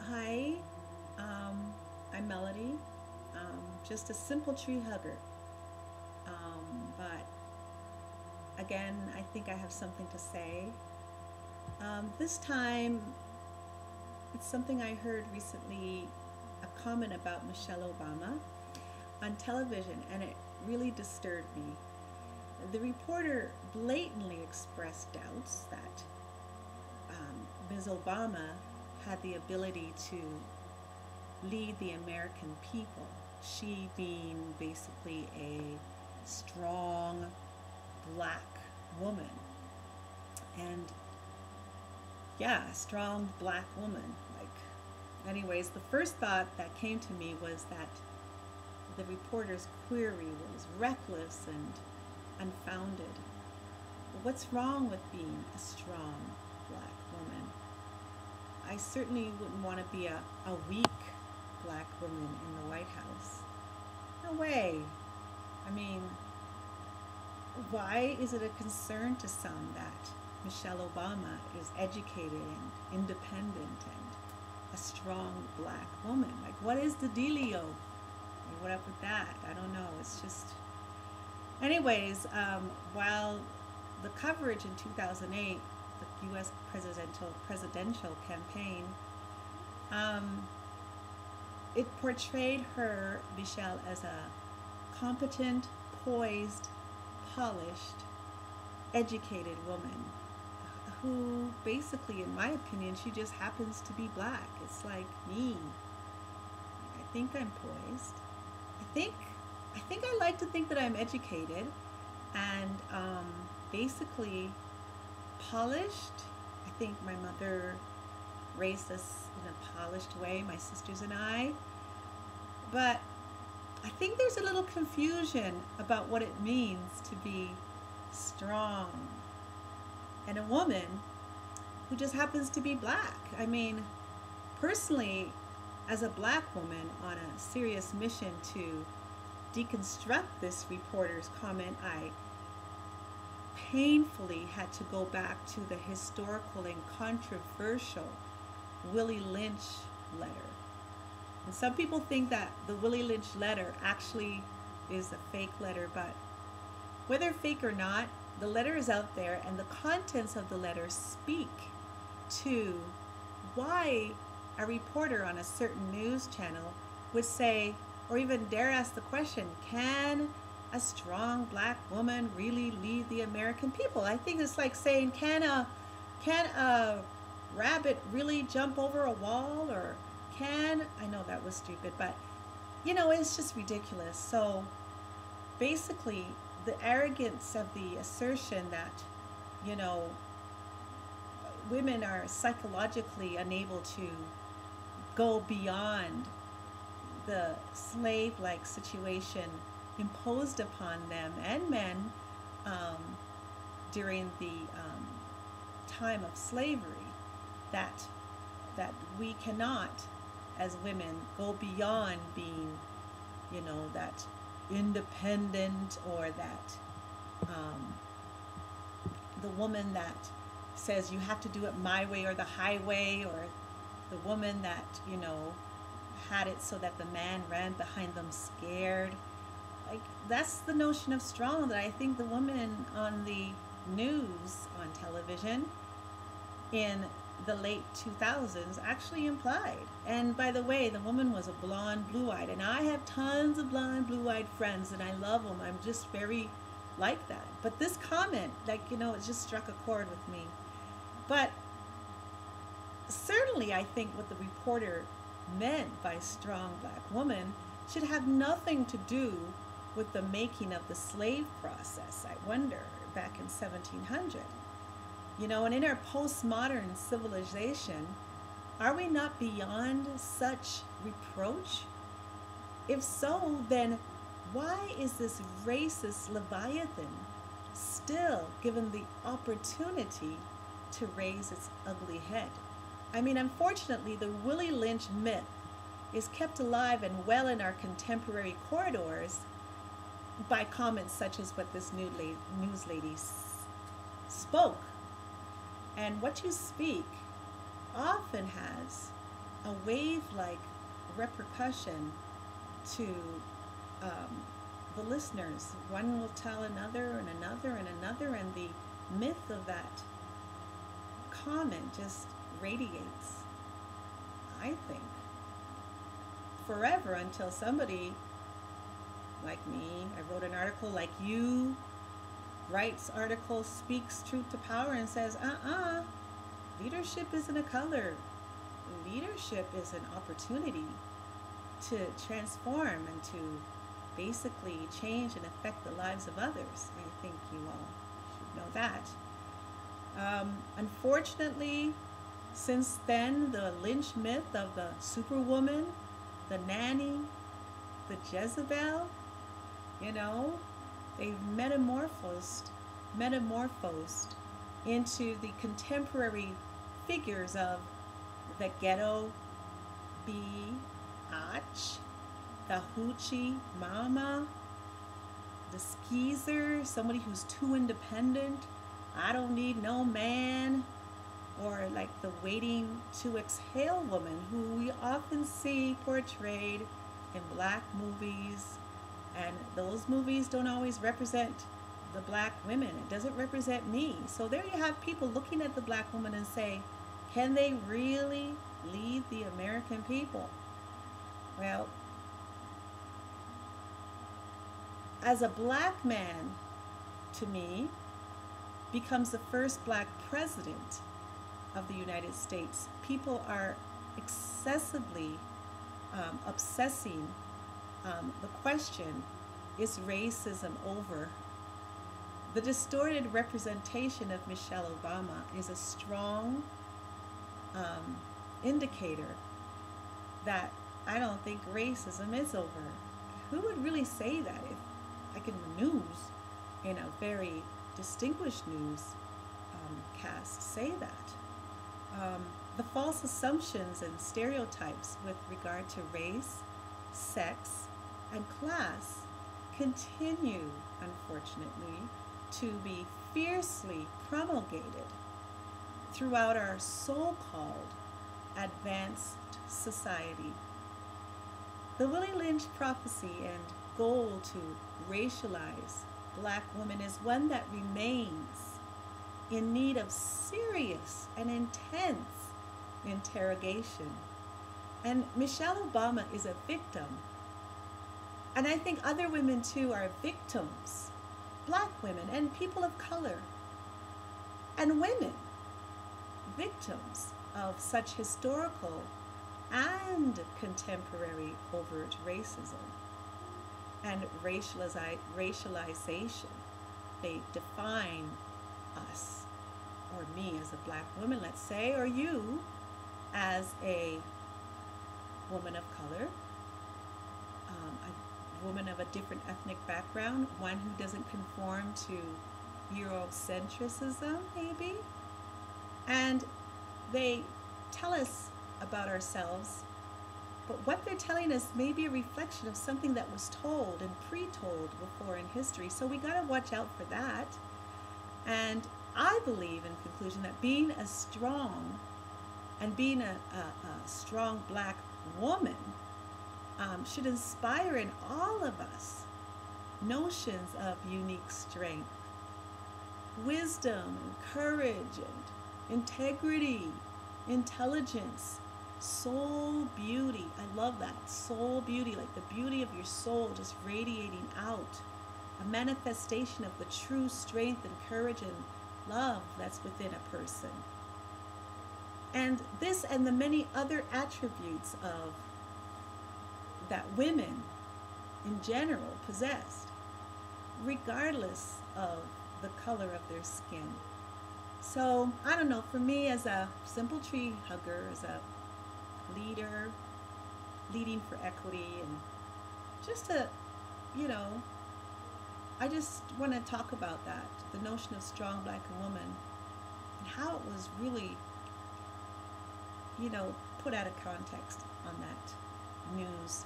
Hi, I'm Melody. Just a simple tree hugger. But again, I think I have something to say. This time, it's something I heard recently, a comment about Michelle Obama on television, and it really disturbed me. The reporter blatantly expressed doubts that Ms. Obama had the ability to lead the American people. She being basically a strong black woman. And yeah, a strong black woman. Anyways, the first thought that came to me was that the reporter's query was reckless and unfounded. What's wrong with being a strong black woman? I certainly wouldn't want to be a weak black woman in the White House. No way. I mean, why is it a concern to some that Michelle Obama is educated and independent and a strong black woman? Like, what is the dealio? Like, what up with that? I don't know. It's just. Anyways, while the coverage in 2008, the U.S. presidential campaign, um, it portrayed her, Michelle, as a competent, poised, polished, educated woman who basically, in my opinion, she just happens to be black. It's like me. I think I'm poised. I think I like to think that I'm educated and basically polished. I think my mother raised us in a polished way, my sisters and I. But I think there's a little confusion about what it means to be strong and a woman who just happens to be black. I mean, personally, as a black woman on a serious mission to deconstruct this reporter's comment, I painfully had to go back to the historical and controversial Willie Lynch letter. And some people think that the Willie Lynch letter actually is a fake letter, but whether fake or not, the letter is out there, and the contents of the letter speak to why a reporter on a certain news channel would say, or even dare ask the question, can a strong black woman really lead the American people? I think it's like saying, can a rabbit really jump over a wall? Or I know that was stupid, but it's just ridiculous. So basically, the arrogance of the assertion that, you know, women are psychologically unable to go beyond the slave like situation imposed upon them and men um, during the time of slavery, that we cannot as women go beyond being, that independent, or that the woman that says you have to do it my way or the highway, or the woman that had it so that the man ran behind them scared. Like, that's the notion of strong that I think the woman on the news on television in the late 2000s actually implied. And by the way, the woman was a blonde, blue-eyed, and I have tons of blonde, blue-eyed friends, and I love them. I'm just very like that. But this comment, it just struck a chord with me. But certainly, I think what the reporter meant by strong black woman should have nothing to do with the making of the slave process, I wonder, back in 1700. And in our postmodern civilization, are we not beyond such reproach? If so, then why is this racist Leviathan still given the opportunity to raise its ugly head? I mean, unfortunately, the Willie Lynch myth is kept alive and well in our contemporary corridors by comments such as what this news lady spoke. And what you speak often has a wave-like repercussion to um, the listeners. One will tell another and another and another, and the myth of that comment just radiates, I think, forever until somebody like me, I wrote an article like you, writes articles, speaks truth to power, and says, leadership isn't a color. Leadership is an opportunity to transform and to basically change and affect the lives of others. I think you all should know that. Unfortunately, since then, the Lynch myth of the superwoman, the nanny, the Jezebel, you know, they've metamorphosed into the contemporary figures of the ghetto biatch, the hoochie mama, the skeezer, somebody who's too independent, I don't need no man, or like the waiting to exhale woman who we often see portrayed in black movies, and those movies don't always represent the black women. It doesn't represent me. So there you have people looking at the black woman and say, can they really lead the American people? Well, as a black man, to me, becomes the first black president of the United States, people are excessively obsessing the question, is racism over? The distorted representation of Michelle Obama is a strong indicator that I don't think racism is over. Who would really say that if, like in the news, in a very distinguished news cast, say that? The false assumptions and stereotypes with regard to race, sex, and class continue, unfortunately, to be fiercely promulgated throughout our so-called advanced society. The Willie Lynch prophecy and goal to racialize black women is one that remains in need of serious and intense interrogation. And Michelle Obama is a victim. And I think other women too are victims. Black women and people of color and women, victims of such historical and contemporary overt racism and racialization. They define us, or me as a black woman, let's say, or you as a woman of color, a woman of a different ethnic background, one who doesn't conform to Eurocentrism, maybe. And they tell us about ourselves, but what they're telling us may be a reflection of something that was told and pre-told before in history. So we got to watch out for that. And I believe, in conclusion, that being a strong strong black woman should inspire in all of us notions of unique strength, wisdom, and courage, and integrity, intelligence, soul beauty. I love that. Soul beauty, like the beauty of your soul just radiating out. A manifestation of the true strength and courage and love that's within a person. And this and the many other attributes of that women in general possessed, regardless of the color of their skin. So, I don't know, for me as a simple tree hugger, as a leader, leading for equity, and just to, I just want to talk about that, the notion of strong black woman, and how it was really, put out of context on that news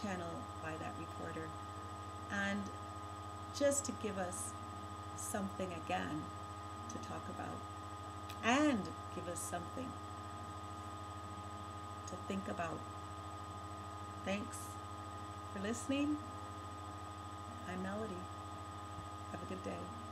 channel by that reporter. And just to give us something again to talk about, and give us something to think about. Thanks for listening. I'm Melody. Have a good day.